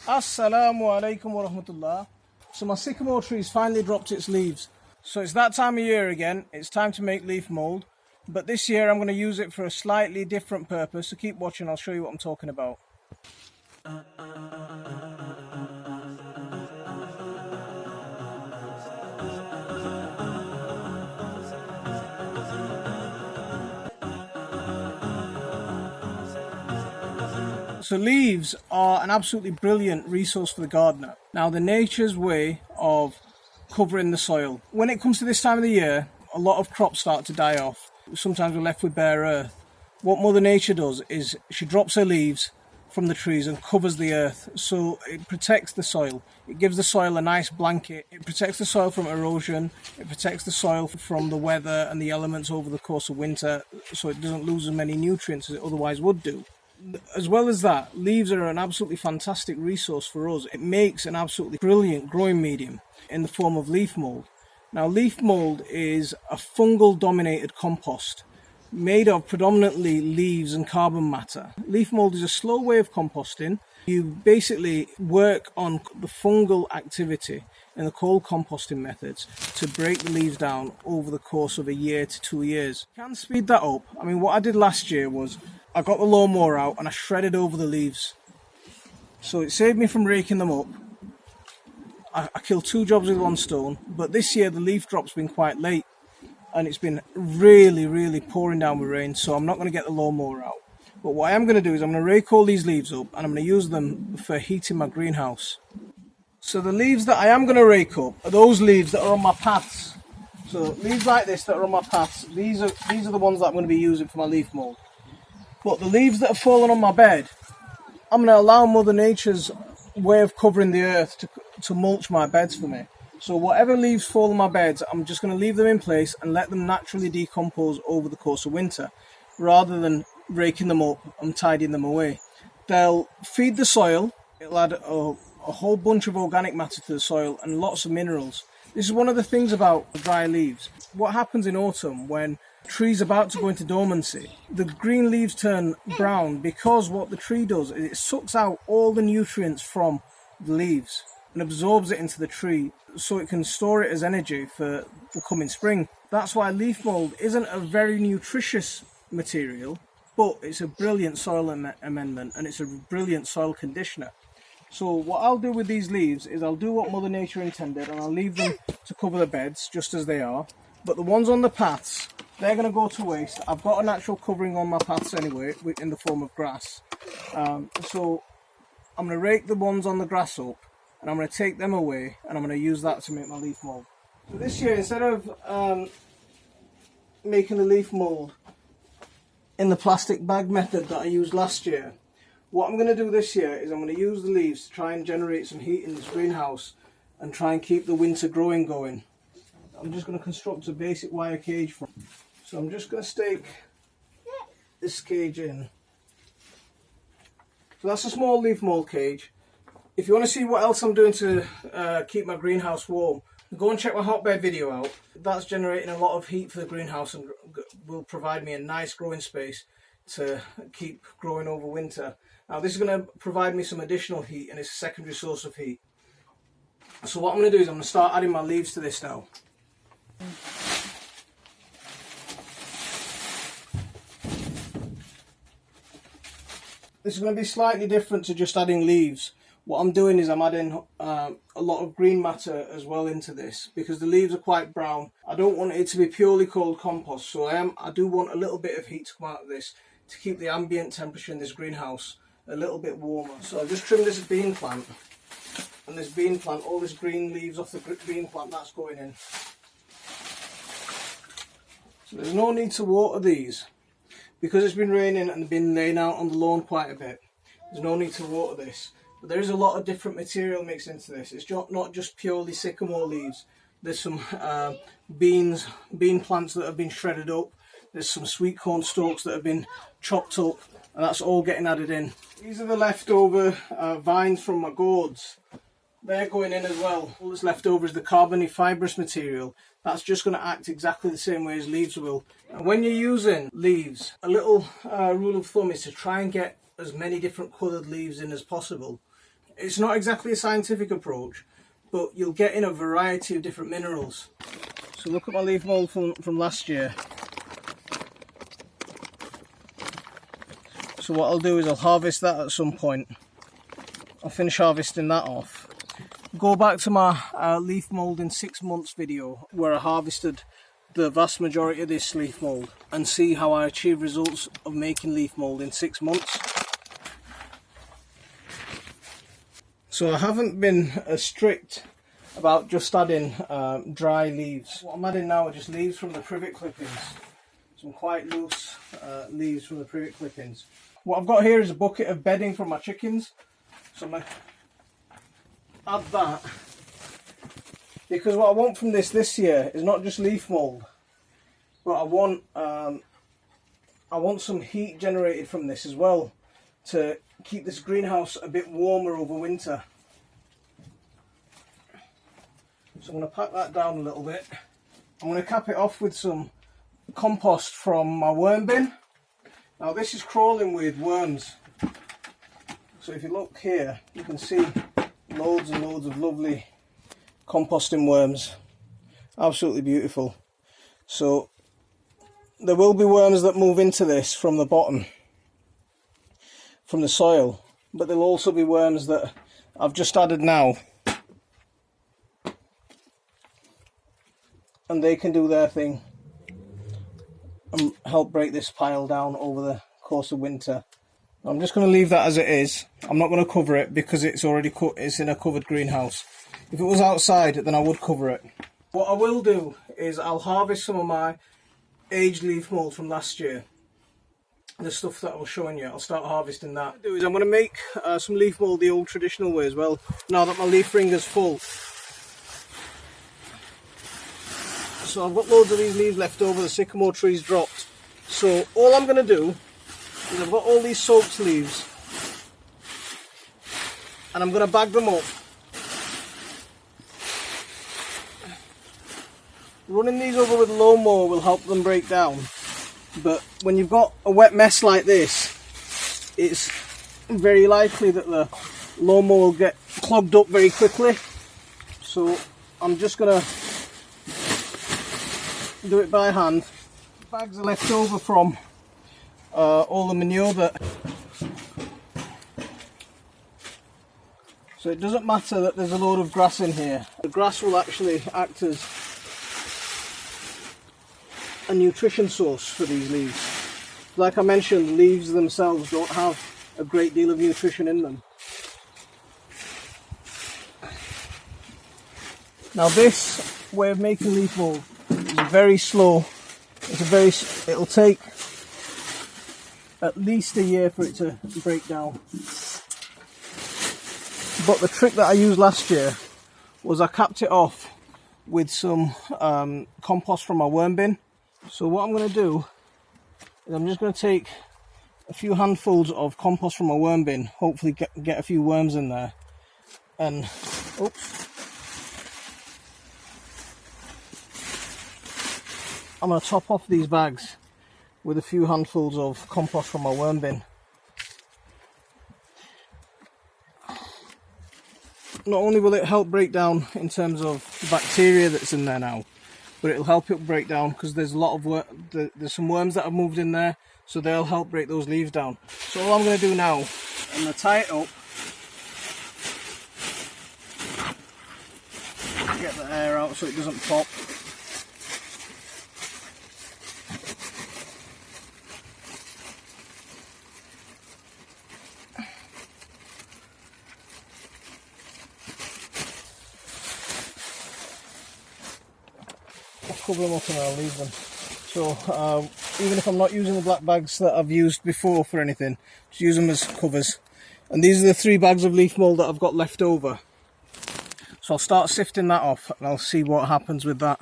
Assalamu alaikum wa rahmatullah. So my sycamore tree's finally dropped its leaves. So it's that time of year again. It's time to make leaf mould. But this year I'm going to use it for a slightly different purpose. So keep watching, I'll show you what I'm talking about. So leaves are an absolutely brilliant resource for the gardener. Now, they're nature's way of covering the soil. When it comes to this time of the year, a lot of crops start to die off. Sometimes we're left with bare earth. What Mother Nature does is she drops her leaves from the trees and covers the earth, so it protects the soil. It gives the soil a nice blanket. It protects the soil from erosion. It protects the soil from the weather and the elements over the course of winter, so it doesn't lose as many nutrients as it otherwise would do. As well as that, leaves are an absolutely fantastic resource for us. It makes an absolutely brilliant growing medium in the form of leaf mould. Now, leaf mould is a fungal dominated compost made of predominantly leaves and carbon matter. Leaf mould is a slow way of composting. You basically work on the fungal activity in the cold composting methods to break the leaves down over the course of a year to 2 years. You can speed that up. I mean, what I did last year was I got the lawnmower out and I shredded over the leaves. So it saved me from raking them up. I killed 2 jobs with 1 stone, but this year the leaf drop's been quite late and it's been really pouring down with rain, so I'm not going to get the lawnmower out. But what I am going to do is I'm going to rake all these leaves up and I'm going to use them for heating my greenhouse. So the leaves that I am going to rake up are those leaves that are on my paths. So leaves like this that are on my paths, these are the ones that I'm going to be using for my leaf mould. But the leaves that have fallen on my bed, I'm going to allow Mother Nature's way of covering the earth to mulch my beds for me. So whatever leaves fall on my beds, I'm just going to leave them in place and let them naturally decompose over the course of winter, rather than raking them up and tidying them away. They'll feed the soil, it'll add a whole bunch of organic matter to the soil and lots of minerals. This is one of the things about dry leaves. What happens in autumn when trees about to go into dormancy, the green leaves turn brown because what the tree does is it sucks out all the nutrients from the leaves and absorbs it into the tree so it can store it as energy for the coming spring. That's why leaf mould isn't a very nutritious material, but it's a brilliant soil amendment and it's a brilliant soil conditioner. So what I'll do with these leaves is I'll do what Mother Nature intended and I'll leave them to cover the beds just as they are. But the ones on the paths, they're going to go to waste. I've got a natural covering on my paths anyway in the form of grass. So I'm going to rake the ones on the grass up and I'm going to take them away and I'm going to use that to make my leaf mould. So this year, instead of making the leaf mould in the plastic bag method that I used last year, what I'm going to do this year is I'm going to use the leaves to try and generate some heat in this greenhouse and try and keep the winter growing going. I'm just going to construct a basic wire cage for them. So I'm just going to stake this cage in. So that's a small leaf mould cage. If you want to see what else I'm doing to keep my greenhouse warm, go and check my hotbed video out. That's generating a lot of heat for the greenhouse and will provide me a nice growing space to keep growing over winter. Now this is going to provide me some additional heat and it's a secondary source of heat. So what I'm going to do is I'm going to start adding my leaves to this now. This is going to be slightly different to just adding leaves. What I'm doing is I'm adding a lot of green matter as well into this because the leaves are quite brown. I don't want it to be purely cold compost, so I do want a little bit of heat to come out of this to keep the ambient temperature in this greenhouse a little bit warmer. So I've just trimmed this bean plant, and this bean plant, all this green leaves off the bean plant, that's going in. So there's no need to water these because it's been raining and been laying out on the lawn quite a bit. There's no need to water this. But there is a lot of different material mixed into this. It's not just purely sycamore leaves. There's some bean plants that have been shredded up. There's some sweet corn stalks that have been chopped up, and that's all getting added in. These are the leftover vines from my gourds. They're going in as well. All that's left over is the carbony fibrous material. That's just going to act exactly the same way as leaves will. And when you're using leaves, a little rule of thumb is to try and get as many different coloured leaves in as possible. It's not exactly a scientific approach, but you'll get in a variety of different minerals. So look at my leaf mould from last year. So what I'll do is I'll harvest that at some point. I'll finish harvesting that off. Go back to my leaf mould in 6 months video where I harvested the vast majority of this leaf mould and see how I achieved results of making leaf mould in 6 months. So I haven't been as strict about just adding dry leaves. What I'm adding now are just leaves from the privet clippings. Some quite loose leaves from the privet clippings. What I've got here is a bucket of bedding for my chickens. So I'm going to add that. Because what I want from this year is not just leaf mould, but I want some heat generated from this as well, to keep this greenhouse a bit warmer over winter. So I'm going to pack that down a little bit. I'm going to cap it off with some compost from my worm bin. Now this is crawling with worms. So if you look here, you can see loads and loads of lovely composting worms. Absolutely beautiful. So there will be worms that move into this from the bottom, from the soil, but there'll also be worms that I've just added now, and they can do their thing and help break this pile down over the course of winter. I'm just going to leave that as it is. I'm not going to cover it because it's already it's in a covered greenhouse. If it was outside, then I would cover it. What I will do is I'll harvest some of my aged leaf mould from last year. The stuff that I was showing you, I'll start harvesting that. What I'm going to do is I'm going to make some leaf mould the old traditional way as well, now that my leaf ringer's full. So I've got loads of these leaves left over, the sycamore tree's dropped. So all I'm going to do is I've got all these soaked leaves, and I'm going to bag them up. Running these over with a lawnmower will help them break down, but when you've got a wet mess like this, it's very likely that the lawnmower will get clogged up very quickly. So I'm just going to do it by hand. Bags are left over from all the manure so it doesn't matter that there's a load of grass in here. The grass will actually act as a nutrition source for these leaves. Like I mentioned, leaves themselves don't have a great deal of nutrition in them. Now this way of making leaf mould is very slow. It'll take at least a year for it to break down. But the trick that I used last year was I capped it off with some compost from my worm bin. So what I'm going to do is I'm just going to take a few handfuls of compost from my worm bin, hopefully get a few worms in there, and I'm going to top off these bags with a few handfuls of compost from my worm bin. Not only will it help break down in terms of the bacteria that's in there now, but it'll help it break down because there's a lot of there's some worms that have moved in there, so they'll help break those leaves down. So all I'm going to do now, I'm going to tie it up, get the air out so it doesn't pop. Cover them up and I'll leave them. So even if I'm not using the black bags that I've used before for anything, just use them as covers. And these are the 3 bags of leaf mould that I've got left over. So I'll start sifting that off and I'll see what happens with that.